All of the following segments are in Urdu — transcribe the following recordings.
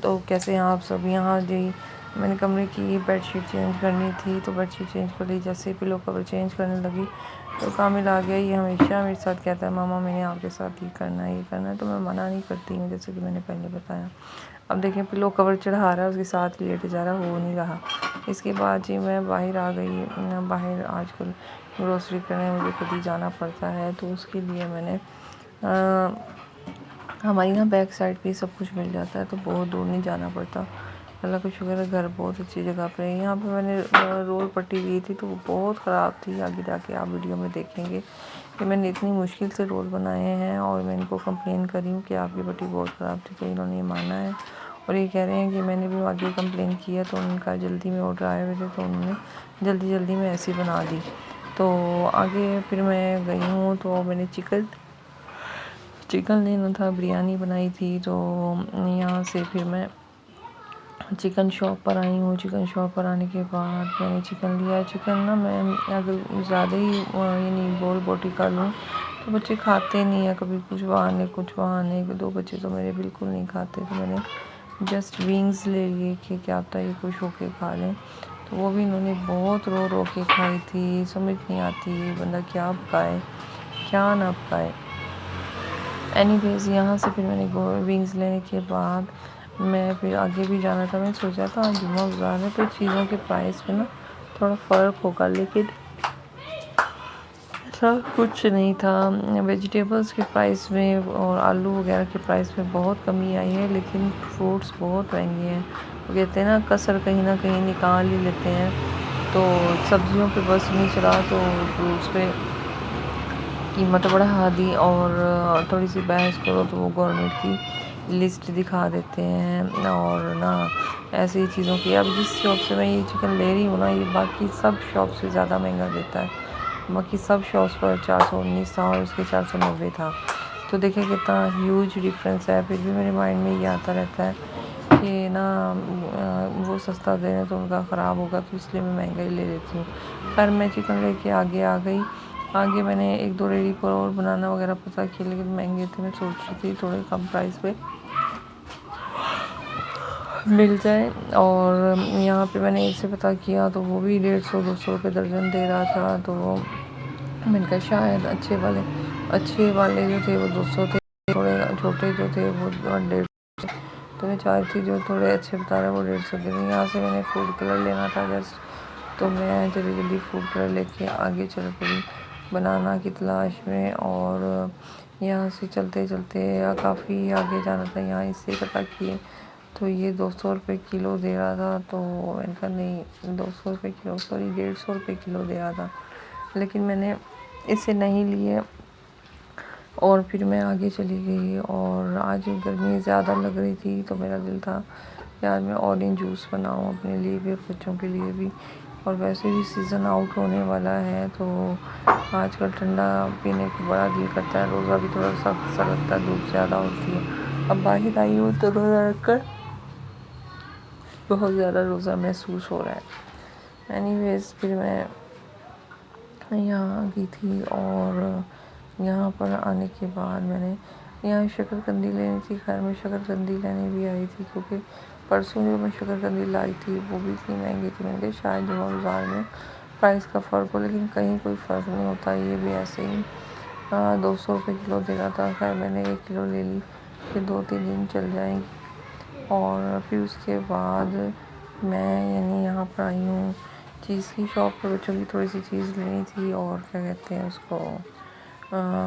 تو کیسے ہیں آپ سب؟ یہاں جی میں نے کمرے کی بیڈ شیٹ چینج کرنی تھی تو بیڈ شیٹ چینج کر لی، جیسے پلو کور چینج کرنے لگی تو کامل آ گیا۔ یہ ہمیشہ میرے ساتھ کہتا ہے ماما میں نے آپ کے ساتھ یہ کرنا ہے تو میں منع نہیں کرتی ہوں، جیسے کہ میں نے پہلے بتایا۔ اب دیکھیں پلو کور چڑھا رہا ہے، اس کے ساتھ لیٹ جا رہا، ہو نہیں رہا۔ اس کے بعد جی میں باہر آ گئی۔ باہر آج کل گروسری کرنے مجھے خود ہی جانا پڑتا ہے، تو اس کے لیے میں نے ہماری نا بیک سائڈ پہ سب کچھ مل جاتا ہے، تو بہت دور نہیں جانا پڑتا۔ اللہ کا شکر ہے، گھر بہت اچھی جگہ پہ ہے۔ یہاں پہ میں نے رول پٹی لی تھی تو وہ بہت خراب تھی، آگے جا کے آپ ویڈیو میں دیکھیں گے کہ میں نے اتنی مشکل سے رول بنائے ہیں، اور میں ان کو کمپلین کری ہوں کہ آپ کی پٹی بہت خراب تھی، تو انہوں نے یہ مانا ہے اور یہ کہہ رہے ہیں کہ میں نے بھی آگے کمپلین کیا، تو ان کا جلدی میں آڈر آئے ہوئے تھے تو انہوں نے جلدی میں ایسی بنا دی۔ تو آگے پھر میں گئی ہوں تو میں نے چکن لینا تھا، بریانی بنائی تھی، تو یہاں سے پھر میں چکن شاپ پر آئی ہوں۔ چکن شاپ پر آنے کے بعد میں نے چکن لیا۔ چکن نا میں اگر زیادہ ہی یعنی گول بوٹی کا لوں تو بچے کھاتے نہیں ہیں، کبھی کچھ بہانے 2 بچے تو میرے بالکل نہیں کھاتے، تو میں نے جسٹ ونگز لے لیے کہ کیا پتہ یہ خوش ہو کے کھا لیں، تو وہ بھی انہوں نے بہت رو کے کھائی تھی۔ سمجھ نہیں آتی بندہ کیا پکائے کیا نہ پکائے۔ اینی ویز یہاں سے پھر میں نے ونگز لینے کے بعد میں پھر آگے بھی جانا تھا۔ میں نے سوچا تھا جمعہ بازار ہے تو چیزوں کے پرائس میں نا تھوڑا فرق ہوگا، لیکن ایسا کچھ نہیں تھا۔ ویجیٹیبلز کے پرائس میں اور آلو وغیرہ کے پرائس میں بہت کمی آئی ہے، لیکن فروٹس بہت مہنگے ہیں۔ وہ کہتے ہیں نا کسر کہیں نہ کہیں نکال ہی لیتے ہیں، تو سبزیوں پہ بس نہیں چلا تو فروٹس پہ قیمت بڑھا دی، اور تھوڑی سی بحث کرو تو وہ گورنمنٹ کی لسٹ دکھا دیتے ہیں، اور نہ ایسی چیزوں کی۔ اب جس شاپ سے میں یہ چکن لے رہی ہوں نا، یہ باقی سب شاپ سے زیادہ مہنگا دیتا ہے۔ باقی سب شاپس پر 419 تھا اور اس کے 490 تھا، تو دیکھیں کتنا ہیوج ڈفرینس ہے۔ پھر بھی میرے مائنڈ میں یہ آتا رہتا ہے کہ نا وہ سستا دے رہے ہیں تو ان کا خراب ہوگا، تو اس لیے میں مہنگا ہی لے لیتی ہوں۔ پھر میں چکن لے کے آگے آ گئی۔ آگے میں نے 1-2 ریڈی پر اور بنانا وغیرہ پتہ کیا، لیکن مہنگے تھے۔ میں سوچ رہی تھی تھوڑے کم پرائس پہ مل جائے، اور یہاں پہ میں نے ایک سے پتہ کیا تو وہ بھی 150-200 روپے درجن دے رہا تھا، تو وہ میں نے کہا شاید اچھے والے جو تھے وہ 200 تھے، تھوڑے چھوٹے جو تھے وہ 150 تھے، تو میں چاہ رہی تھی جو تھوڑے اچھے بتا رہے وہ 150 دے دیں۔ یہاں سے میں نے فوڈ کلر لینا تھا جسٹ، تو میں جلدی فوڈ کلر لے کے آگے چل پڑی بنانا کی تلاش میں، اور یہاں سے چلتے کافی آگے جانا تھا۔ یہاں اس سے پتہ کیے تو یہ 200 روپے کلو دے رہا تھا، تو میں نے کہا نہیں 200 روپے کلو 150 روپے کلو دے رہا تھا، لیکن میں نے اسے نہیں لیے، اور پھر میں آگے چلی گئی۔ اور آج گرمی زیادہ لگ رہی تھی تو میرا دل تھا کہ آج میں اورنج جوس بناؤں اپنے لیے بھی اور بچوں کے لیے بھی، اور ویسے بھی سیزن آؤٹ ہونے والا ہے تو آج کل ٹھنڈا پینے کو بڑا دل کرتا ہے۔ روزہ بھی تھوڑا سخت سا لگتا ہے، دھوپ زیادہ ہوتی ہے۔ اب باہر آئی ہوں تو روزہ رکھ کر بہت زیادہ روزہ محسوس ہو رہا ہے۔ اینی ویز پھر میں یہاں آ گئی تھی، اور یہاں پر آنے کے بعد میں نے یہاں شکر قندی لینی تھی۔ خیر میں شکر قندی لینے بھی آئی تھی، کیونکہ پرسوں جو میں شکر قندی لائی تھی وہ بھی اتنی مہنگی تھی۔ میں نے کہا شاید جمعہ بازار میں پرائس کا فرق ہو، لیکن کہیں کوئی فرق نہیں ہوتا، یہ بھی ایسے ہی 200 روپے کلو دے رہا تھا۔ خیر میں نے 1 کلو لے لی کہ 2-3 دن چل جائیں گی، اور پھر اس کے بعد میں یعنی یہاں پر آئی ہوں چیز کی شاپ پر۔ بچوں کی تھوڑی سی چیز لینی تھی، اور کیا کہتے ہیں اس کو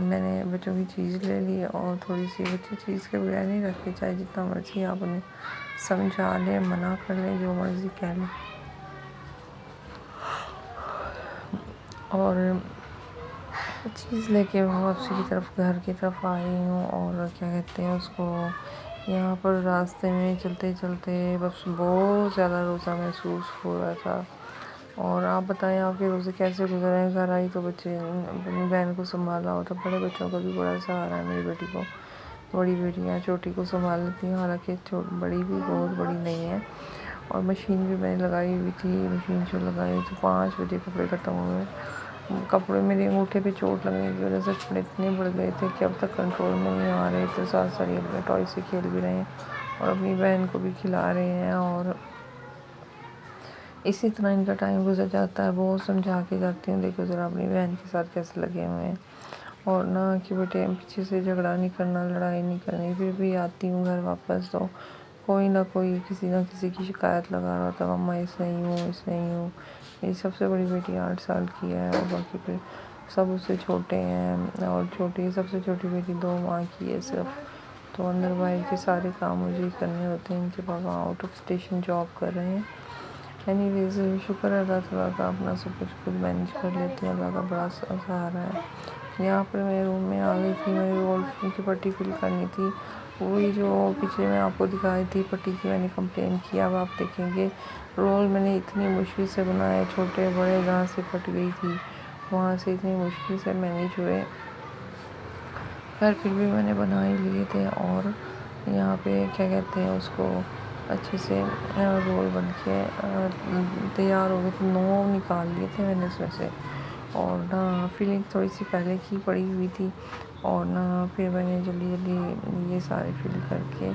میں نے بچوں کی چیز لے لی، اور تھوڑی سی بچے چیز کے بغیر نہیں رکھتے، چاہے جتنا مرضی آپ انہیں سمجھا لیں، منع کر لیں، جو مرضی کہہ لیں۔ اور چیز لے کے واپسی کی طرف گھر کی طرف آئی ہوں، اور کیا کہتے ہیں اس کو یہاں پر راستے میں چلتے بس بہت زیادہ روزہ محسوس ہو رہا تھا۔ اور آپ بتائیں آپ کے روزے کیسے گزر رہے ہیں؟ گھر آئی تو بچے اپنی بہن کو سنبھالا ہوتا، بڑے بچوں کا بھی بڑا سہارا ہے میری بیٹی کو، بڑی بیٹیاں چھوٹی کو سنبھال لیتی ہیں، حالانکہ بڑی بھی بہت بڑی نہیں ہے۔ اور مشین بھی میں نے لگائی ہوئی تھی، مشین جو لگائی تو 5 بجے کپڑے ختم ہوئے۔ کپڑے میرے انگوٹھے پہ چوٹ لگنے کی وجہ سے کپڑے اتنے بڑھ گئے تھے کہ اب تک کنٹرول میں نہیں آ رہے تھے، ساتھ یہ اپنے ٹوائے سے کھیل بھی رہے ہیں اور اپنی بہن کو بھی کھلا رہے ہیں، اور اسی طرح ان کا ٹائم گزر جاتا ہے۔ بہت سمجھا کے جاتی ہوں، دیکھو ذرا اپنی بہن کے ساتھ کیسے لگے ہوئے ہیں، اور نہ کہ بیٹے پیچھے سے جھگڑا نہیں کرنا، لڑائی نہیں کرنی۔ پھر بھی آتی ہوں گھر واپس تو کوئی نہ کوئی کسی نہ کسی کی شکایت لگا رہا ہوتا ہے، مما اس نہیں ہوں، اس نہیں ہوں۔ میری سب سے بڑی بیٹی 8 سال کی ہے، اور باقی پھر سب اس سے چھوٹے ہیں، اور سب سے چھوٹی بیٹی 2 ماہ کی ہے صرف۔ تو اندر باہر کے سارے کام مجھے ہی کرنے ہوتے ہیں، ان کے پاپا آؤٹ آف اسٹیشن جاب کر رہے ہیں۔ اینی ویز شکر ہے اللہ تعالیٰ کا، اپنا سب کچھ خود مینیج کر لیتی ہوں، اللہ کا بڑا سہارا ہے۔ یہاں پر میرے روم میں آ گئی تھی، میں نے رول کی پٹی فل کرنی تھی، وہی جو پیچھے میں آپ کو دکھائی تھی پٹی کی، میں نے کمپلین کیا۔ اب آپ دیکھیں گے رول میں نے اتنی مشکل سے بنائے، چھوٹے بڑے جہاں سے پھٹ گئی تھی وہاں سے اتنی مشکل سے مینیج ہوئے، خیر پھر بھی میں نے بنا ہی لیے تھے۔ اور یہاں پہ کیا کہتے ہیں اس کو، اچھے سے رول بن کے تیار ہو گئے تھے، 9 نکال لیے تھے میں نے اس میں سے، اور نہ فلنگ تھوڑی سی پہلے کی پڑی ہوئی تھی، اور نہ پھر میں نے جلدی جلدی یہ سارے فل کر کے،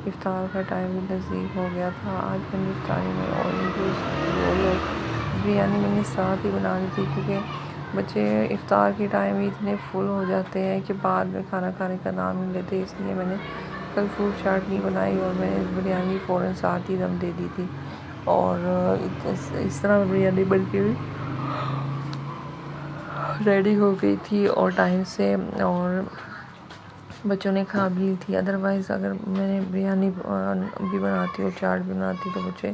افطار کا ٹائم بھی نزدیک ہو گیا تھا۔ آج میں نے افطاری میں اورنج جوس، رول اور بریانی میں نے ساتھ ہی بنا لی تھی، کیونکہ بچے افطار کے ٹائم ہی اتنے فل ہو جاتے ہیں کہ بعد میں کھانا کھانے کا نام نہیں لیتے، اس لیے میں نے کل فروٹ چاٹ نہیں بنائی، اور میں نے بریانی فوراً ساتھ ہی دم دے دی تھی، اور اس طرح بریانی بن کے بھی ریڈی ہو گئی تھی اور ٹائم سے، اور بچوں نے کھا بھی لی تھی۔ ادروائز اگر میں نے بریانی بھی بناتی اور چاٹ بھی بناتی تو بچے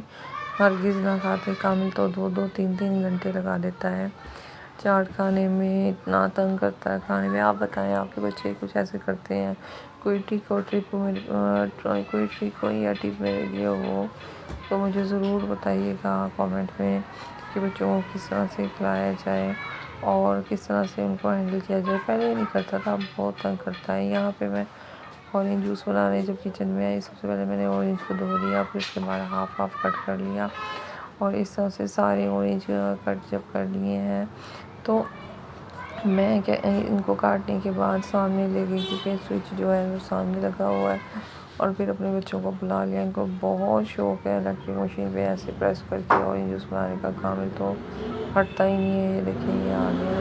ہرگز نہ کھاتے۔ کامل تو 2 3 گھنٹے لگا دیتا ہے چاٹ کھانے میں، اتنا تنگ کرتا ہے کھانے میں۔ آپ بتائیں آپ کے بچے کچھ ایسے کرتے ہیں؟ کوئی ٹرک ہو یا ٹپ میرے لیے ہو تو مجھے ضرور بتائیے گا کامنٹ میں، کہ بچوں کو کس طرح سے کھلایا جائے اور کس طرح سے ان کو ہینڈل کیا جائے۔ پہلے نہیں کرتا تھا، اب بہت تنگ کرتا ہے۔ یہاں پہ میں اورنج جوس بنانے جب کچن میں آئی، سب سے پہلے میں نے اورنج کو دھو لیا، پھر اس کے بعد ہاف کٹ کر لیا، اور اس طرح سے سارے اورنج کٹ جب کر لیے ہیں تو میں ان کو کاٹنے کے بعد سامنے لے گئی، کیونکہ سوئچ جو ہے وہ سامنے لگا ہوا ہے، اور پھر اپنے بچوں کو بلا لیا۔ ان کو بہت شوق ہے الیکٹرک مشین پہ ایسے پریس کر کے اورنج جوس بنانے کا، کامل تو ہٹتا ہی نہیں ہے۔ یہ دیکھیں یہ آ گیا،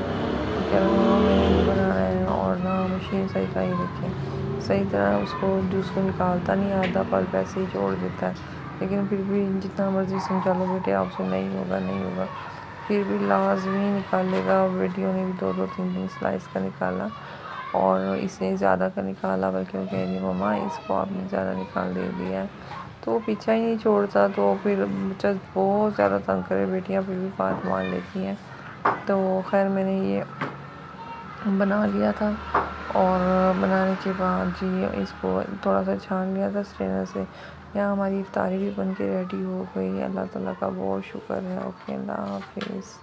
کہہ رہا مما میں نے نہیں بنانا ہے، اور نہ مشین صحیح کا ہی دیکھیں صحیح طرح اس کو جوس کو نکالتا نہیں، آدھا پلپ ایسے ہی چھوڑ دیتا ہے، لیکن پھر بھی جتنا مرضی سمجھا لو بیٹے آپ سے نہیں ہوگا نہیں ہوگا، پھر بھی لازمی نکالے گا۔ بیٹیوں نے بھی 2 3 سلائس کا نکالا، اور اس نے زیادہ کا نکالا، بلکہ وہ کہہ رہی مما اس کو آپ نے زیادہ نکال دے دیا ہے، تو وہ پیچھا ہی نہیں چھوڑتا۔ تو پھر بچہ بہت زیادہ تنگ کرے، بیٹیاں پھر بھی بات مان لیتی ہیں۔ تو خیر میں نے یہ بنا لیا تھا، اور بنانے کے بعد جی اس کو تھوڑا سا چھان لیا تھا اسٹرینر سے۔ یہاں ہماری افطاری بھی بن کے ریڈی ہو گئی، اللہ تعالیٰ کا بہت شکر ہے۔ اوکے، اللہ حافظ۔